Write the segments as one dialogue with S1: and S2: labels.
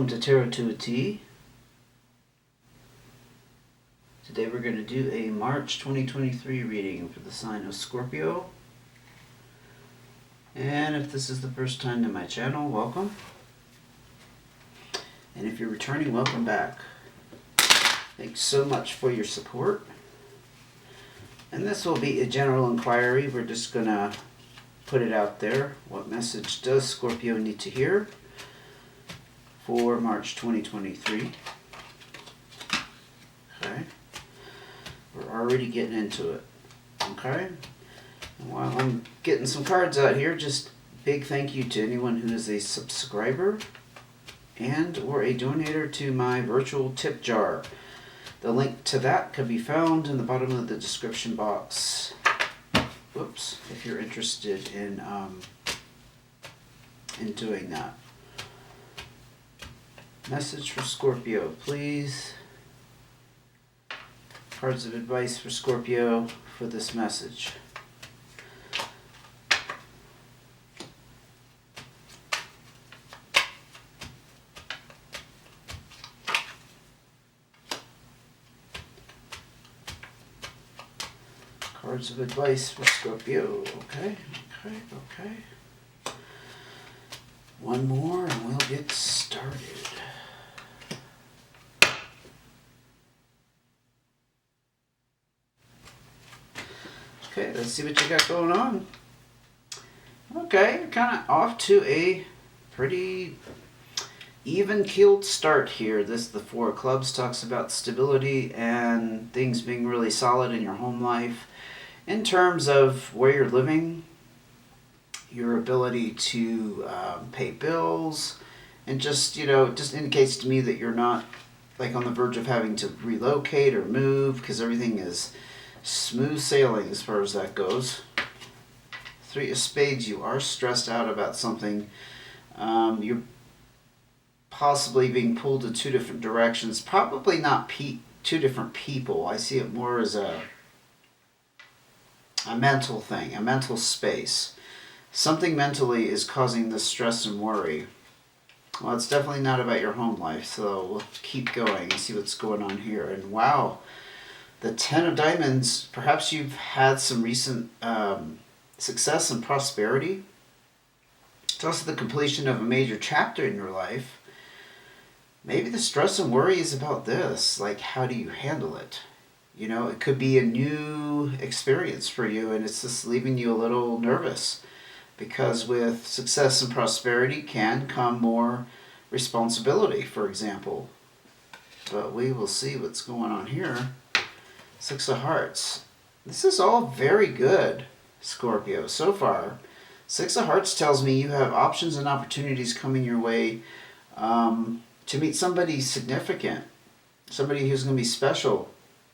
S1: Welcome to Tarot to a T. Today we're going to do a March 2023 reading for the sign of Scorpio. And if this is the first time to my channel, welcome. And if you're returning, welcome back. Thanks so much for your support. And this will be a general inquiry. We're just going to put it out there. What message does Scorpio need to hear for March 2023? Okay. We're already getting into it. Okay. And while I'm getting some cards out here, just big thank you to anyone who is a subscriber and or a donator to my virtual tip jar. The link to that can be found in the bottom of the description box. Whoops, if you're interested in doing that. Message for Scorpio, please. Cards of advice for Scorpio for this message. Cards of advice for Scorpio. Okay. One more and we'll get started. Okay, let's see what you got going on. Okay, you're kind of off to a pretty even-keeled start here. The Four of Clubs talks about stability and things being really solid in your home life in terms of where you're living, your ability to pay bills, and just indicates to me that you're not like on the verge of having to relocate or move because everything is smooth sailing as far as that goes. Three of Spades, you are stressed out about something. You're possibly being pulled in two different directions. Probably not two different people. I see it more as a mental thing, a mental space. Something mentally is causing this stress and worry. Well, it's definitely not about your home life, so we'll keep going and see what's going on here. And wow, the Ten of Diamonds, perhaps you've had some recent success and prosperity. It's also the completion of a major chapter in your life. Maybe the stress and worry is about this, like how do you handle it? You know, it could be a new experience for you and it's just leaving you a little nervous because with success and prosperity can come more responsibility, for example. But we will see what's going on here. Six of Hearts. This is all very good, Scorpio, so far. Six of Hearts tells me you have options and opportunities coming your way to meet somebody significant, somebody who's going to be special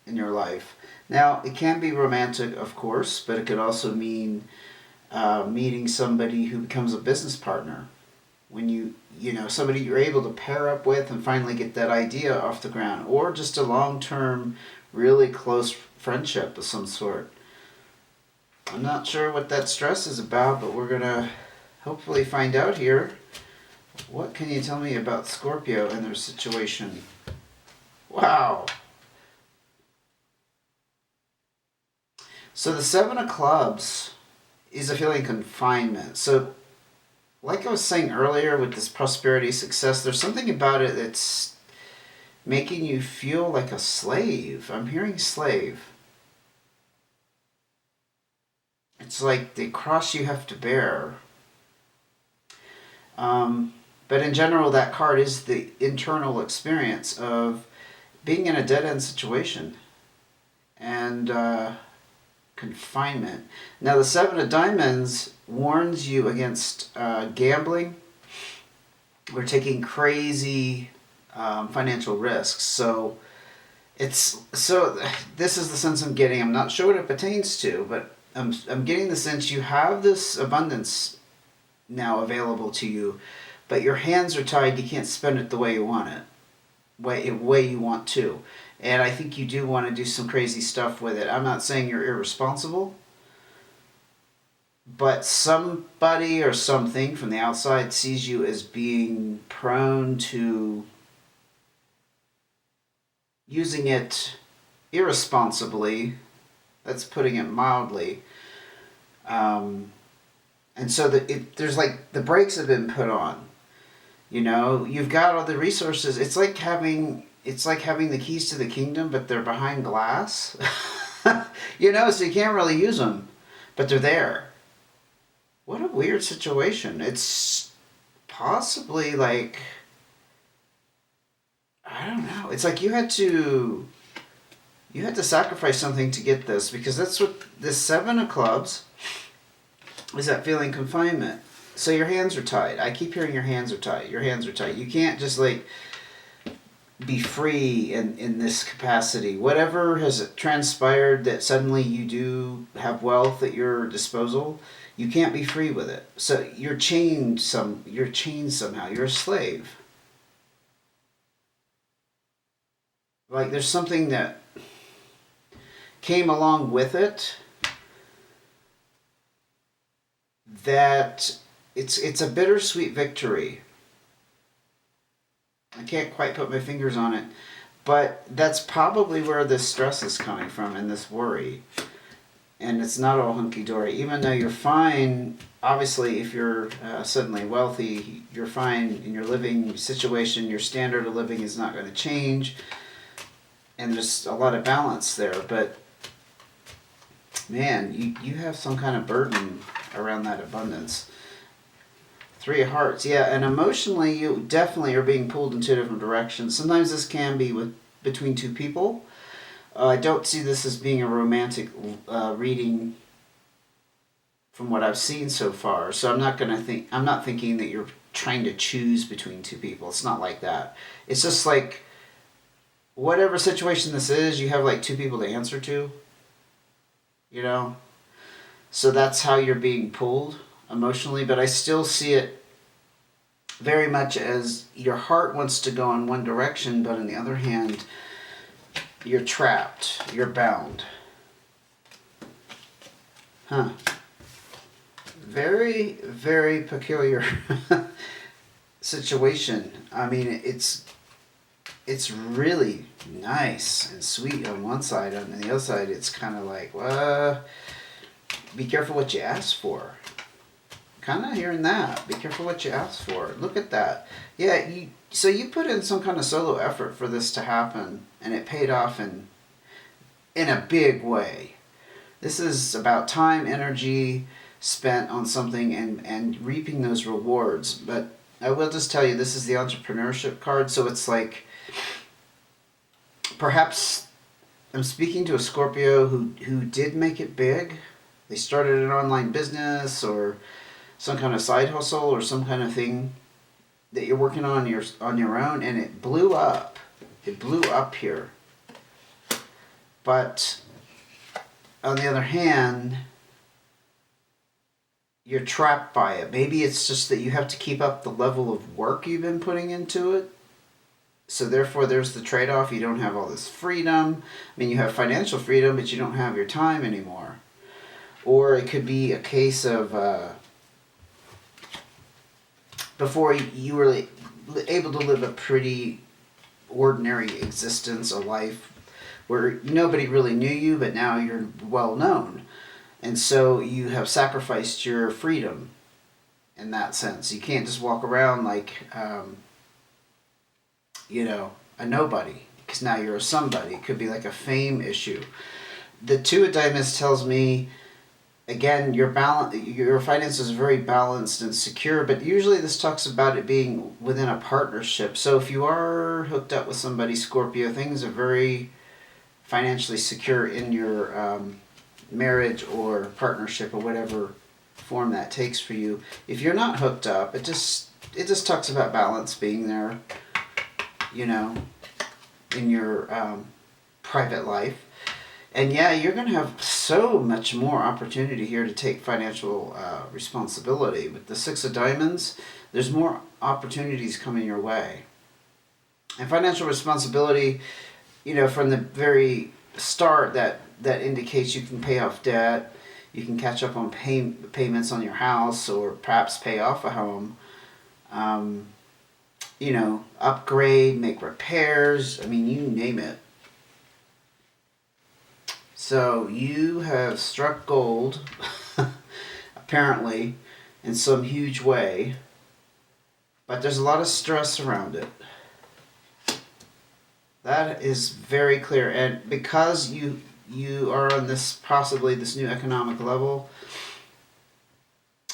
S1: in your life. Now, it can be romantic, of course, but it could also mean meeting somebody who becomes a business partner. When you somebody you're able to pair up with and finally get that idea off the ground, or just a long-term, really close friendship of some sort. I'm not sure what that stress is about, but we're going to hopefully find out here. What can you tell me about Scorpio and their situation? Wow. So the Seven of Clubs is a feeling of confinement. So like I was saying earlier with this prosperity success, there's something about it that's making you feel like a slave. I'm hearing slave. It's like the cross you have to bear. But in general, that card is the internal experience of being in a dead-end situation and confinement. Now, the Seven of Diamonds warns you against gambling or taking crazy financial risks. So this is the sense I'm getting. I'm not sure what it pertains to, but I'm getting the sense you have this abundance now available to you, but your hands are tied. You can't spend it the way you want it, way you want to. And I think you do want to do some crazy stuff with it. I'm not saying you're irresponsible, but somebody or something from the outside sees you as being prone to using it irresponsibly. That's putting it mildly. And so there's like the brakes have been put on. You know, you've got all the resources. It's like having the keys to the kingdom, but they're behind glass. You know, so you can't really use them, but they're there. What a weird situation. It's possibly like, I don't know. It's like you had to sacrifice something to get this, because that's what this 7 of clubs is, that feeling confinement. So your hands are tied. I keep hearing your hands are tight. Your hands are tight. You can't just like be free in this capacity. Whatever has transpired that suddenly you do have wealth at your disposal, you can't be free with it. So you're chained somehow. You're a slave. Like there's something that came along with it that it's a bittersweet victory. I can't quite put my fingers on it, but that's probably where this stress is coming from and this worry. And it's not all hunky-dory. Even though you're fine, obviously if you're suddenly wealthy, you're fine in your living situation, your standard of living is not going to change, and there's a lot of balance there. But man, you have some kind of burden around that abundance. 3 of Hearts, yeah, and emotionally you definitely are being pulled in 2 different directions. Sometimes this can be between 2 people. I don't see this as being a romantic reading from what I've seen so far. So I'm not thinking that you're trying to choose between 2 people. It's not like that. It's just like whatever situation this is, you have like 2 people to answer to. You know? So that's how you're being pulled emotionally, but I still see it very much as your heart wants to go in one direction, but on the other hand, you're trapped, you're bound. Huh. Very, very peculiar situation. I mean, it's really nice and sweet on one side, and on the other side it's kind of like, well, be careful what you ask for. Kind of hearing that. Be careful what you ask for. Look at that. Yeah, so you put in some kind of solo effort for this to happen, and it paid off in a big way. This is about time, energy spent on something and reaping those rewards. But I will just tell you, this is the entrepreneurship card, so it's like perhaps I'm speaking to a Scorpio who did make it big. They started an online business or some kind of side hustle or some kind of thing that you're working on your own, and it blew up. It blew up here. But on the other hand, you're trapped by it. Maybe it's just that you have to keep up the level of work you've been putting into it. So therefore there's the trade-off. You don't have all this freedom. I mean, you have financial freedom, but you don't have your time anymore. Or it could be a case of before you were able to live a pretty ordinary existence, a life where nobody really knew you, but now you're well known. And so you have sacrificed your freedom in that sense. You can't just walk around like, a nobody, because now you're a somebody. It could be like a fame issue. The 2 of Diamonds tells me, again, your finances are very balanced and secure, but usually this talks about it being within a partnership. So if you are hooked up with somebody, Scorpio, things are very financially secure in your marriage or partnership or whatever form that takes for you. If you're not hooked up, it just talks about balance being there, in your private life. And yeah, you're going to have so much more opportunity here to take financial responsibility. With the 6 of Diamonds, there's more opportunities coming your way. And financial responsibility, from the very start, that indicates you can pay off debt. You can catch up on payments on your house, or perhaps pay off a home. You know, upgrade, make repairs. I mean, you name it. So you have struck gold, apparently, in some huge way. But there's a lot of stress around it. That is very clear. And because you are on this, possibly this new economic level,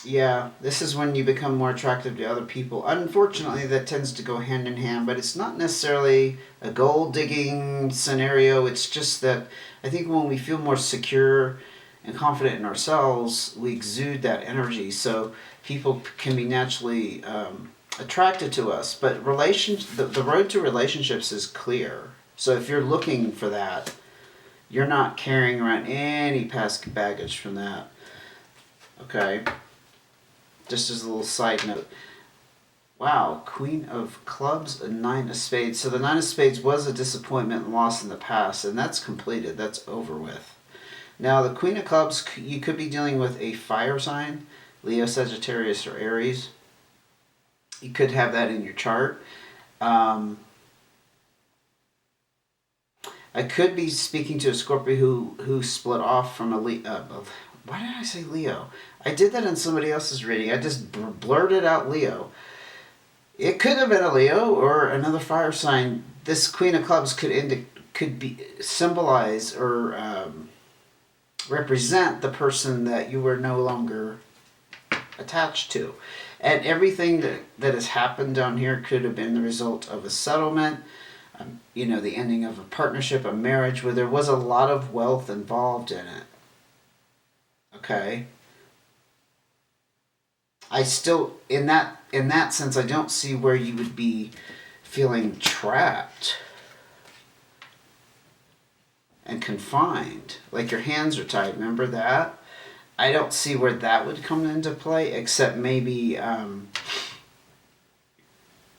S1: yeah, this is when you become more attractive to other people. Unfortunately, that tends to go hand in hand, but it's not necessarily a gold digging scenario. It's just that I think when we feel more secure and confident in ourselves, we exude that energy. So people can be naturally attracted to us. But the road to relationships is clear. So if you're looking for that, you're not carrying around any past baggage from that. Okay? Just as a little side note. Wow, Queen of Clubs and Nine of Spades. So the Nine of Spades was a disappointment and loss in the past, and that's completed. That's over with. Now the Queen of Clubs, you could be dealing with a fire sign, Leo, Sagittarius, or Aries. You could have that in your chart. I could be speaking to a Scorpio who split off from a Leo. Why did I say Leo? I did that in somebody else's reading. I just blurted out Leo. It could have been a Leo or another fire sign. This Queen of Clubs could be symbolize or represent the person that you were no longer attached to. And everything that has happened down here could have been the result of a settlement, you know, the ending of a partnership, a marriage, where there was a lot of wealth involved in it. Okay? I still, in that sense, I don't see where you would be feeling trapped and confined. Like your hands are tied, remember that? I don't see where that would come into play, except maybe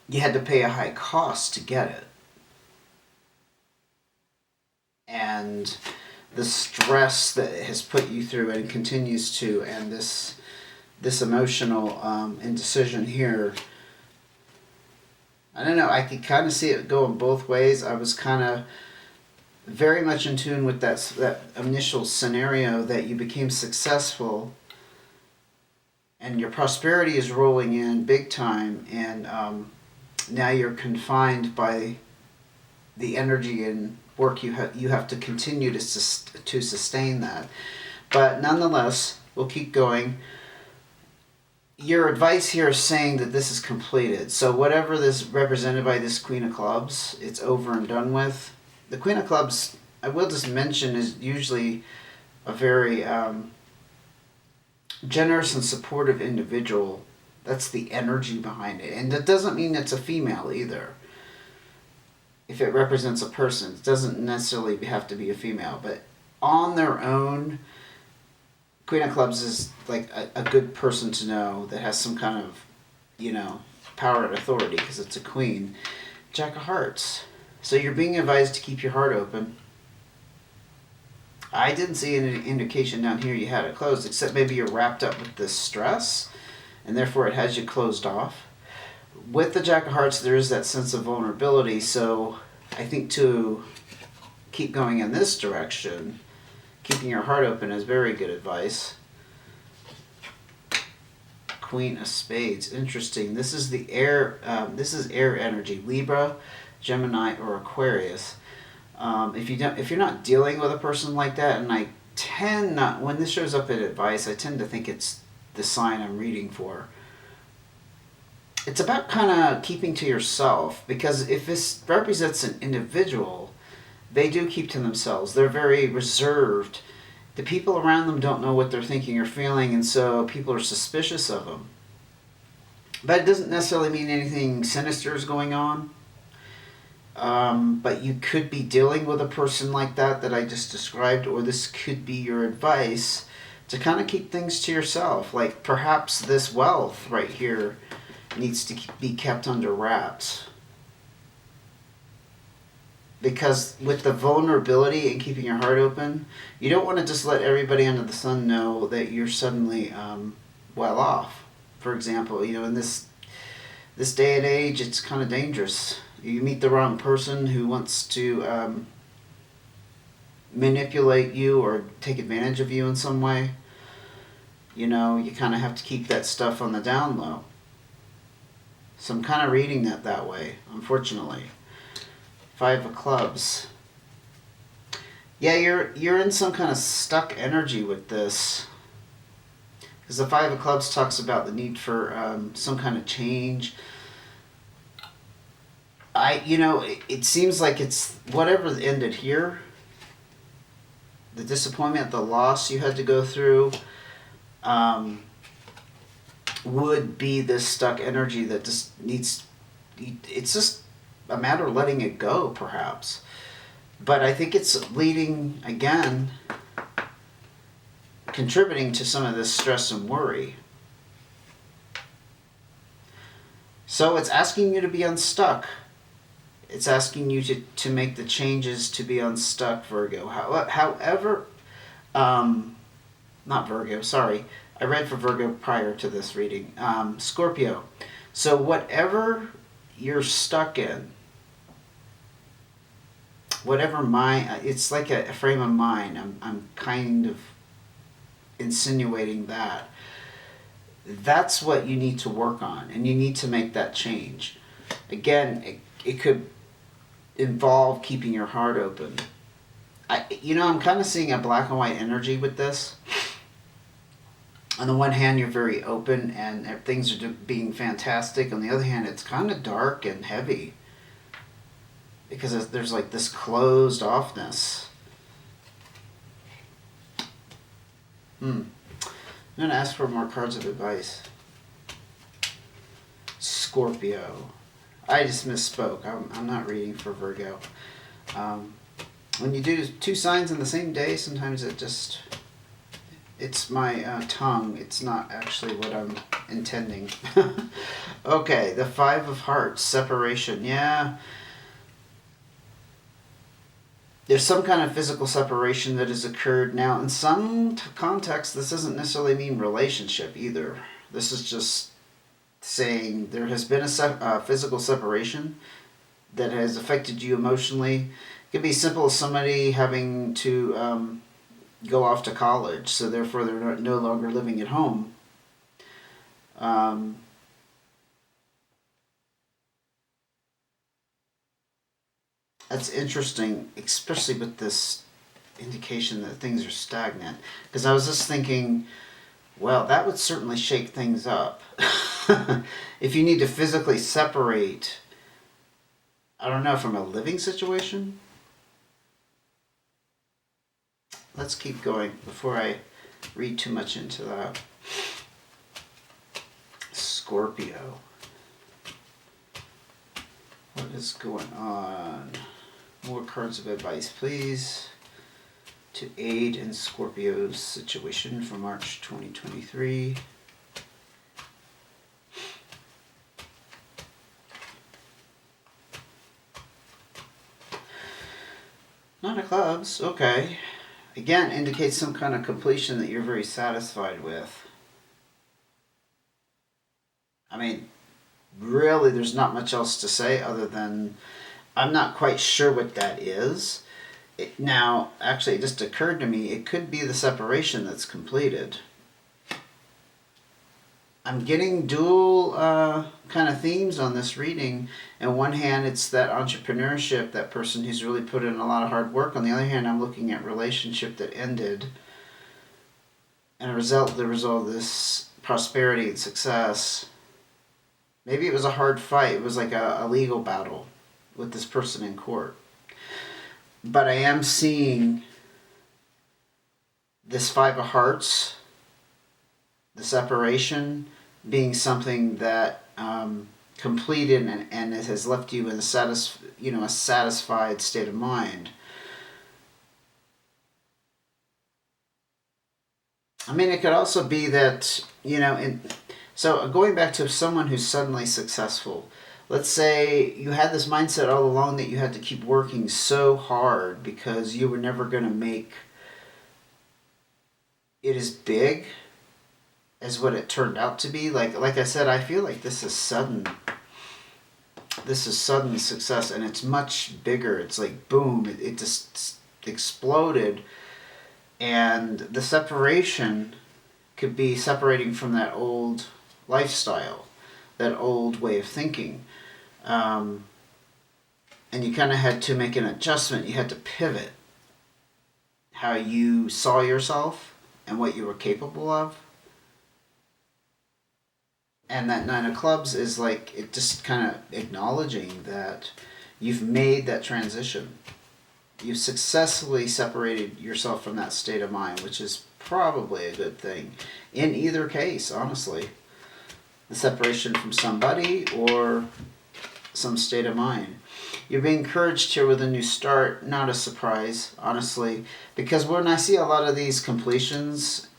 S1: you had to pay a high cost to get it. And the stress that it has put you through and continues to, and this emotional indecision here, I don't know, I could kind of see it going both ways. I was kind of very much in tune with that initial scenario that you became successful and your prosperity is rolling in big time, and now you're confined by the energy and work you have to continue to sustain that. But nonetheless, we'll keep going. Your advice here is saying that this is completed. So whatever this represented by this Queen of Clubs, it's over and done with. The Queen of Clubs, I will just mention, is usually a very generous and supportive individual. That's the energy behind it. And that doesn't mean it's a female either. If it represents a person, it doesn't necessarily have to be a female. But on their own, Queen of Clubs is like a good person to know that has some kind of, you know, power and authority because it's a queen. Jack of Hearts. So you're being advised to keep your heart open. I didn't see any indication down here you had it closed, except maybe you're wrapped up with this stress, and therefore it has you closed off. With the Jack of Hearts, there is that sense of vulnerability, so I think to keep going in this direction, keeping your heart open is very good advice. Queen of Spades, interesting. This is the air. This is air energy, Libra, Gemini, or Aquarius. If you're not dealing with a person like that, and I tend not, when this shows up in advice, I tend to think it's the sign I'm reading for. It's about kind of keeping to yourself, because if this represents an individual, they do keep to themselves. They're very reserved. The people around them don't know what they're thinking or feeling, and so people are suspicious of them. But it doesn't necessarily mean anything sinister is going on. But you could be dealing with a person like that I just described, or this could be your advice to kind of keep things to yourself. Like perhaps this wealth right here needs to be kept under wraps. Because with the vulnerability and keeping your heart open, you don't want to just let everybody under the sun know that you're suddenly well off. For example, in this day and age, it's kind of dangerous. You meet the wrong person who wants to manipulate you or take advantage of you in some way. You kind of have to keep that stuff on the down low. So I'm kind of reading that way, unfortunately. 5 of Clubs. Yeah, you're in some kind of stuck energy with this. Because the 5 of Clubs talks about the need for some kind of change. It seems like it's whatever ended here. The disappointment, the loss you had to go through, would be this stuck energy that just needs. It's just a matter of letting it go, perhaps. But I think it's leading, again, contributing to some of this stress and worry. So it's asking you to be unstuck. It's asking you to make the changes to be unstuck, Virgo. However, not Virgo, sorry. I read for Virgo prior to this reading. Scorpio. So whatever you're stuck in, whatever mind, it's like a frame of mind. I'm kind of insinuating that. That's what you need to work on, and you need to make that change. Again, it could involve keeping your heart open. I'm kind of seeing a black and white energy with this. On the one hand, you're very open and things are being fantastic. On the other hand, it's kind of dark and heavy because there's like this closed offness. I'm going to ask for more cards of advice. Scorpio. I just misspoke. I'm not reading for Virgo. When you do 2 signs in the same day, sometimes it's my tongue. It's not actually what I'm intending. Okay, the 5 of Hearts, separation. Yeah. There's some kind of physical separation that has occurred. Now, in some context, this doesn't necessarily mean relationship either. This is just saying there has been a physical separation that has affected you emotionally. It could be simple as somebody having to go off to college, so therefore they're no longer living at home. That's interesting, especially with this indication that things are stagnant. Because I was just thinking, well, that would certainly shake things up. If you need to physically separate, I don't know, from a living situation? Let's keep going before I read too much into that. Scorpio. What is going on? More cards of advice, please, to aid in Scorpio's situation for March 2023. Nine of Clubs, okay. Again, indicates some kind of completion that you're very satisfied with. I mean, really, there's not much else to say other than I'm not quite sure what that is. Now, actually, it just occurred to me, it could be the separation that's completed. I'm getting dual kind of themes on this reading. On one hand, it's that entrepreneurship, that person who's really put in a lot of hard work. On the other hand, I'm looking at relationship that ended. And the result of this prosperity and success. Maybe it was a hard fight. It was like a legal battle with this person in court. But I am seeing this 5 of Hearts, the separation, being something that completed and it has left you in a satisfied state of mind. I mean, it could also be that, so going back to someone who's suddenly successful, let's say you had this mindset all along that you had to keep working so hard because you were never going to make it as big as what it turned out to be. Like I said, I feel like this is sudden. This is sudden success, and it's much bigger. It's like boom, it just exploded, and the separation could be separating from that old lifestyle, that old way of thinking. And you kind of had to make an adjustment. You had to pivot how you saw yourself and what you were capable of. And that Nine of Clubs is like it just kind of acknowledging that you've made that transition. You've successfully separated yourself from that state of mind, which is probably a good thing in either case, honestly. The separation from somebody or some state of mind. You're being encouraged here with a new start, not a surprise, honestly, because when I see a lot of these completions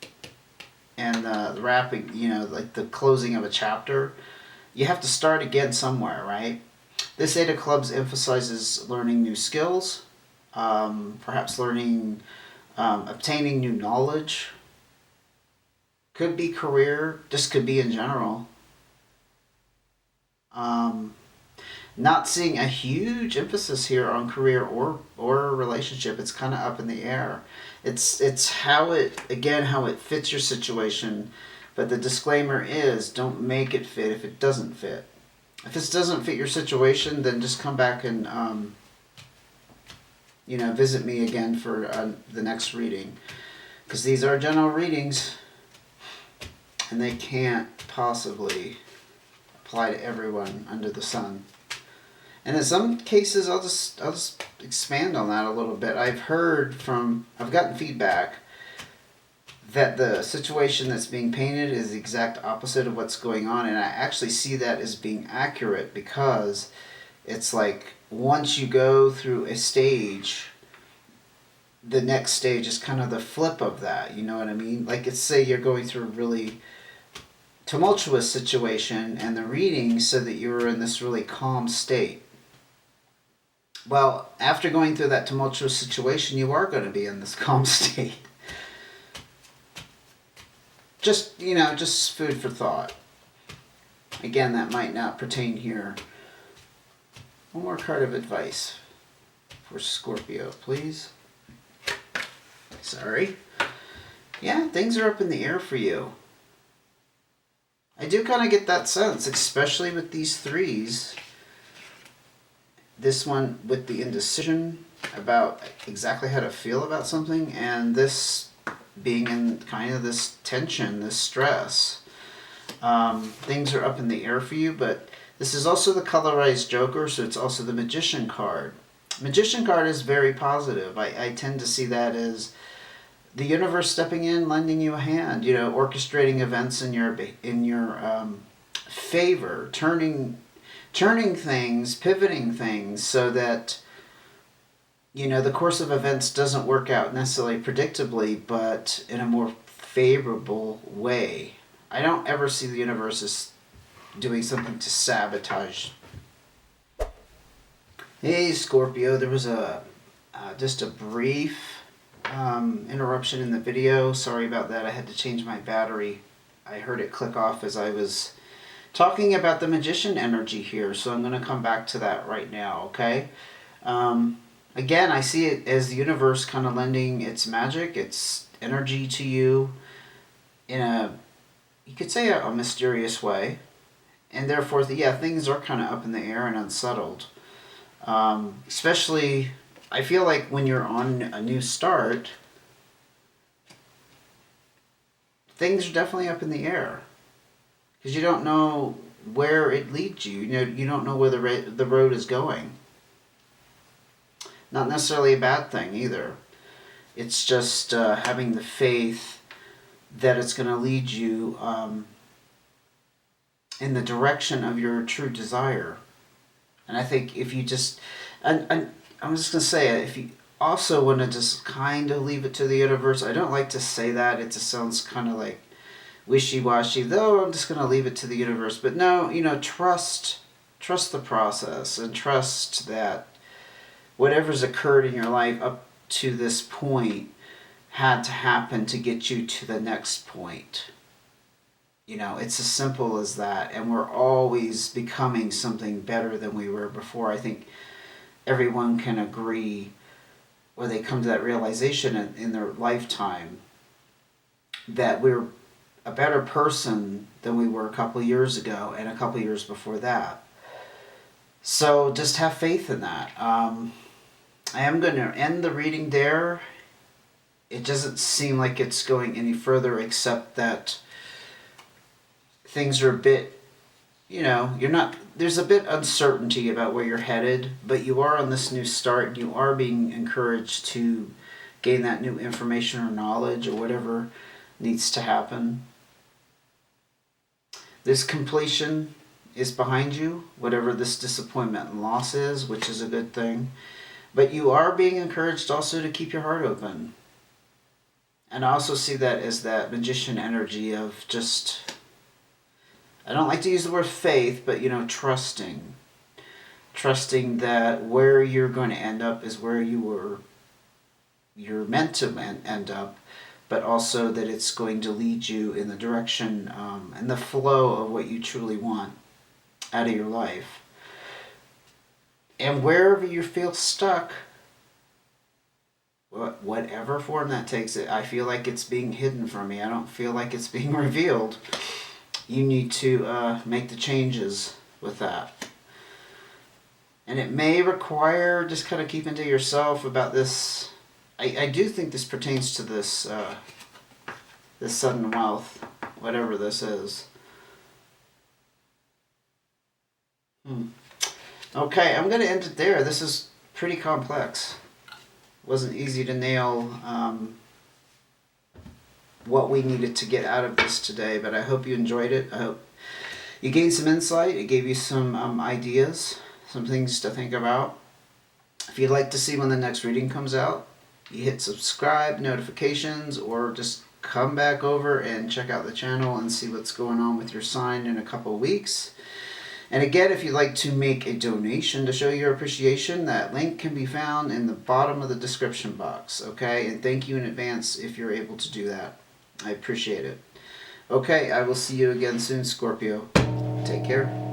S1: and the wrapping, like the closing of a chapter, you have to start again somewhere, right? This Eight of Clubs emphasizes learning new skills, perhaps obtaining new knowledge. Could be career, just could be in general. Not seeing a huge emphasis here on career or relationship. It's kind of up in the air. It's how it fits your situation, but the disclaimer is don't make it fit if it doesn't fit. If this doesn't fit your situation, then just come back and visit me again for the next reading, because these are general readings and they can't possibly apply to everyone under the sun. And in some cases, I'll just expand on that a little bit. I've gotten feedback that the situation that's being painted is the exact opposite of what's going on, and I actually see that as being accurate, because it's like once you go through a stage, the next stage is kind of the flip of that. You know what I mean? Like, it's say you're going through a really tumultuous situation, and the reading said that you were in this really calm state. Well, after going through that tumultuous situation, you are going to be in this calm state. Just food for thought. Again, that might not pertain here. One more card of advice for Scorpio, please. Sorry. Yeah, things are up in the air for you. I do kind of get that sense, especially with these threes. This one with the indecision about exactly how to feel about something, and this being in kind of this tension, this stress. Things are up in the air for you, but this is also the colorized Joker, so it's also the Magician card. Magician card is very positive. I tend to see that as the universe stepping in, lending you a hand, orchestrating events in your favor, turning things, pivoting things so that the course of events doesn't work out necessarily predictably, but in a more favorable way. I don't ever see the universe as doing something to sabotage. Hey Scorpio, there was just a brief interruption in the video. Sorry about that. I had to change my battery. I heard it click off as I was talking about the Magician energy here, so I'm going to come back to that right now, okay? Again, I see it as the universe kind of lending its magic, its energy to you in you could say a mysterious way. And therefore, things are kind of up in the air and unsettled. Especially, I feel like when you're on a new start, things are definitely up in the air. Because you don't know where it leads you. You don't know where the road is going. Not necessarily a bad thing either. It's just having the faith that it's going to lead you in the direction of your true desire. And I think if you just... And I'm just going to say, if you also want to just kind of leave it to the universe, I don't like to say that. It just sounds kind of like wishy-washy, though I'm just going to leave it to the universe. But no, trust Trust the process and trust that whatever's occurred in your life up to this point had to happen to get you to the next point. You know, it's as simple as that. And we're always becoming something better than we were before. I think everyone can agree, or they come to that realization in their lifetime, that we're a better person than we were a couple of years ago and a couple of years before that. So just have faith in that. I am going to end the reading there. It doesn't seem like it's going any further, except that things are a bit, there's a bit uncertainty about where you're headed, but you are on this new start and you are being encouraged to gain that new information or knowledge or whatever needs to happen. This completion is behind you, whatever this disappointment and loss is, which is a good thing. But you are being encouraged also to keep your heart open. And I also see that as that magician energy of just, I don't like to use the word faith, but trusting. Trusting that where you're going to end up is where you're meant to end up, but also that it's going to lead you in the direction and the flow of what you truly want out of your life. And wherever you feel stuck, whatever form that takes, I feel like it's being hidden from me. I don't feel like it's being revealed. You need to make the changes with that. And it may require just kind of keeping to yourself about this. I do think this pertains to this sudden wealth, whatever this is. Okay, I'm going to end it there. This is pretty complex. Wasn't easy to nail what we needed to get out of this today, but I hope you enjoyed it. I hope you gained some insight. It gave you some ideas, some things to think about. If you'd like to see when the next reading comes out, you hit subscribe, notifications, or just come back over and check out the channel and see what's going on with your sign in a couple of weeks. And again, if you'd like to make a donation to show your appreciation, that link can be found in the bottom of the description box, okay? And thank you in advance if you're able to do that. I appreciate it. Okay, I will see you again soon, Scorpio. Take care.